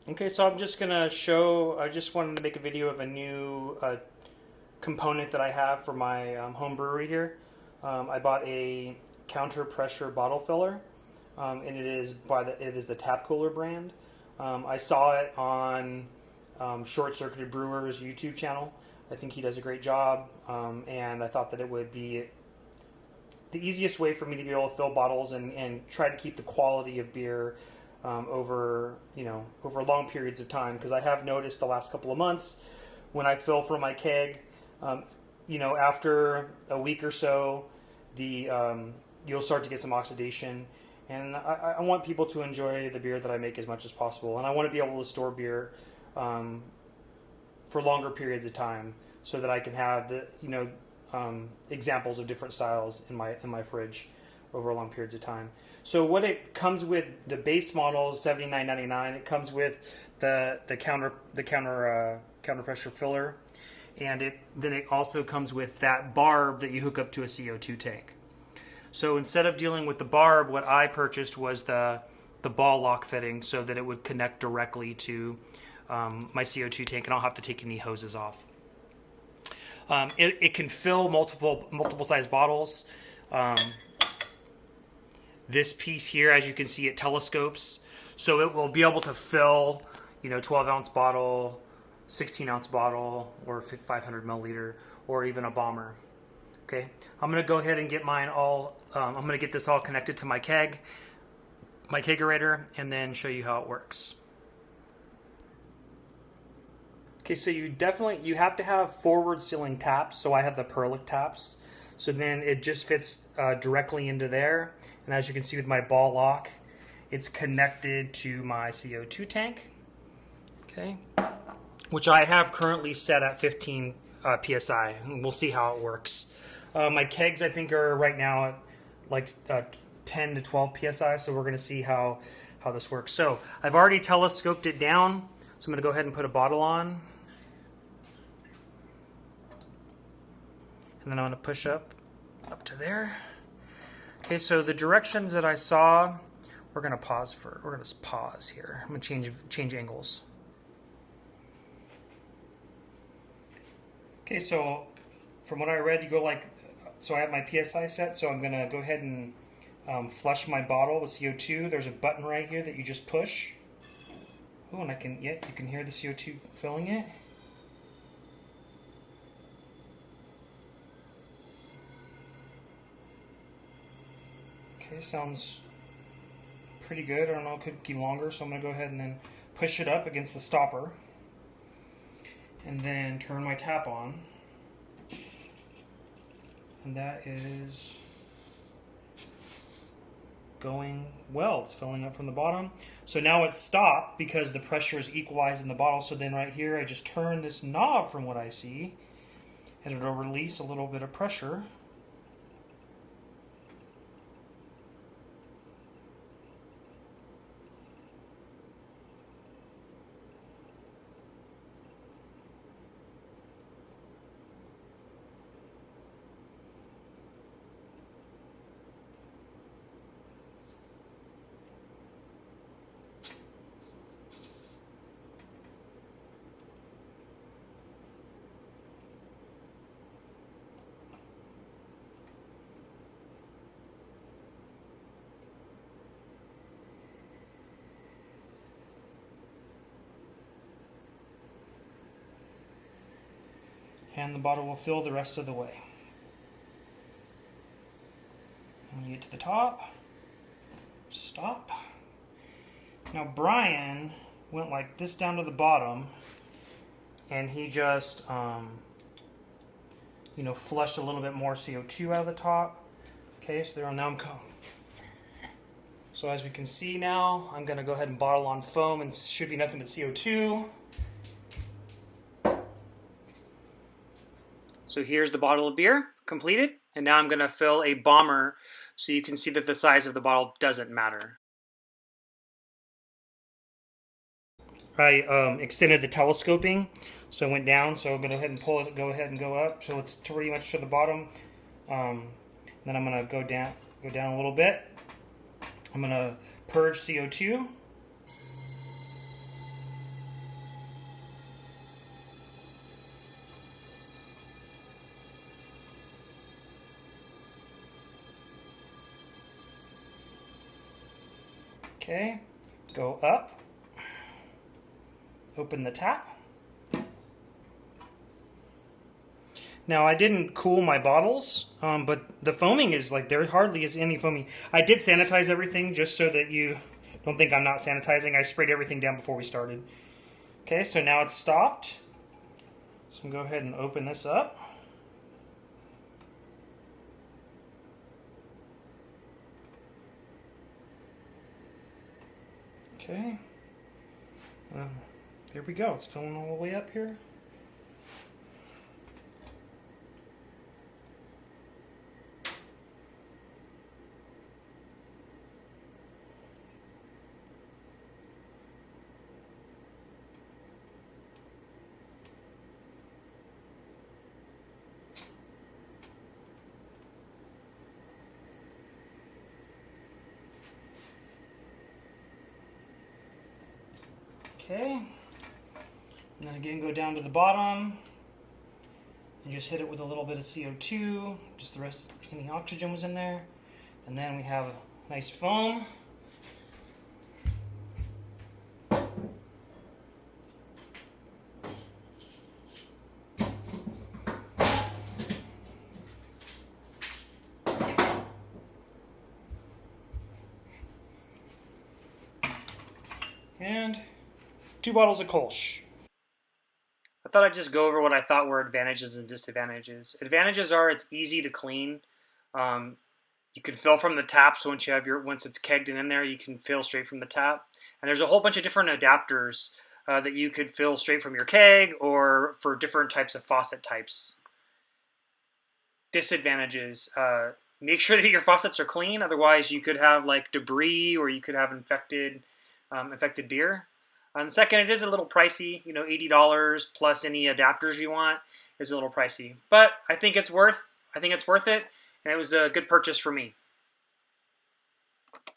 Okay, so I'm just gonna show. I just wanted to make a video of a new component that I have for my home brewery here. I bought a counter pressure bottle filler, and it is the Tap Cooler brand. I saw it on Short Circuited Brewers YouTube channel. I think he does a great job, and I thought that it would be the easiest way for me to be able to fill bottles and try to keep the quality of beer over long periods of time, because I have noticed the last couple of months when I fill for my keg, after a week or so, the you'll start to get some oxidation, and I want people to enjoy the beer that I make as much as possible, and I want to be able to store beer for longer periods of time so that I can have examples of different styles in my fridge over long periods of time. So what it comes with, the base model is $79.99. It comes with the counter pressure filler, and it also comes with that barb that you hook up to a CO2 tank. So instead of dealing with the barb, what I purchased was the ball lock fitting, so that it would connect directly to my CO2 tank, and I don't have to take any hoses off. It can fill multiple size bottles. This piece here, as you can see, it telescopes, so it will be able to fill 12-ounce bottle, 16-ounce bottle, or 500 milliliter, or even a bomber. Okay, I'm gonna go ahead and get mine all. I'm gonna get this all connected to my kegerator, and then show you how it works. Okay, so you have to have forward sealing taps. So I have the Perlick taps. So then it just fits directly into there. And as you can see with my ball lock, it's connected to my CO2 tank. Okay, which I have currently set at 15 psi. And we'll see how it works. My kegs, I think, are right now at like 10 to 12 psi. So we're going to see how this works. So I've already telescoped it down. So I'm going to go ahead and put a bottle on. And then I'm going to push up to there. Okay, so the directions that I saw, we're going to pause here. I'm going to change angles. Okay, so from what I read, you go so I have my PSI set, so I'm going to go ahead and flush my bottle with CO2. There's a button right here that you just push. Oh, and you can hear the CO2 filling it. Okay, sounds pretty good. I don't know, it could be longer, so I'm going to go ahead and then push it up against the stopper. And then turn my tap on. And that is going well. It's filling up from the bottom. So now it's stopped because the pressure is equalized in the bottle. So then right here, I just turn this knob from what I see, and it'll release a little bit of pressure. And the bottle will fill the rest of the way. When you get to the top, stop. Now Brian went like this down to the bottom, and he just flushed a little bit more CO2 out of the top. Okay, so there, now I'm going. So as we can see now, I'm going to go ahead and bottle on foam, and it should be nothing but CO2. So here's the bottle of beer completed, and now I'm going to fill a bomber so you can see that the size of the bottle doesn't matter. I extended the telescoping, so I went down, so I'm going to go ahead and pull it, go ahead and go up, so it's pretty much to the bottom. Then I'm going to go down a little bit. I'm going to purge CO2. Okay, go up, open the tap. Now I didn't cool my bottles, but the foaming is like there hardly is any foaming. I did sanitize everything just so that you don't think I'm not sanitizing. I sprayed everything down before we started. Okay, so now it's stopped. So I'm going to go ahead and open this up. Okay. There we go. It's filling all the way up here. Okay, and then again go down to the bottom and just hit it with a little bit of CO2, just the rest, any oxygen was in there. And then we have a nice foam. And 2 bottles of Kolsch. I thought I'd just go over what I thought were advantages and disadvantages. Advantages are it's easy to clean. You can fill from the tap, so once it's kegged in there, you can fill straight from the tap. And there's a whole bunch of different adapters that you could fill straight from your keg or for different types of faucet types. Disadvantages: make sure that your faucets are clean, otherwise you could have like debris or you could have infected beer. And second, it is a little pricey. You know, $80 plus any adapters you want is a little pricey, but I think it's worth it, and it was a good purchase for me.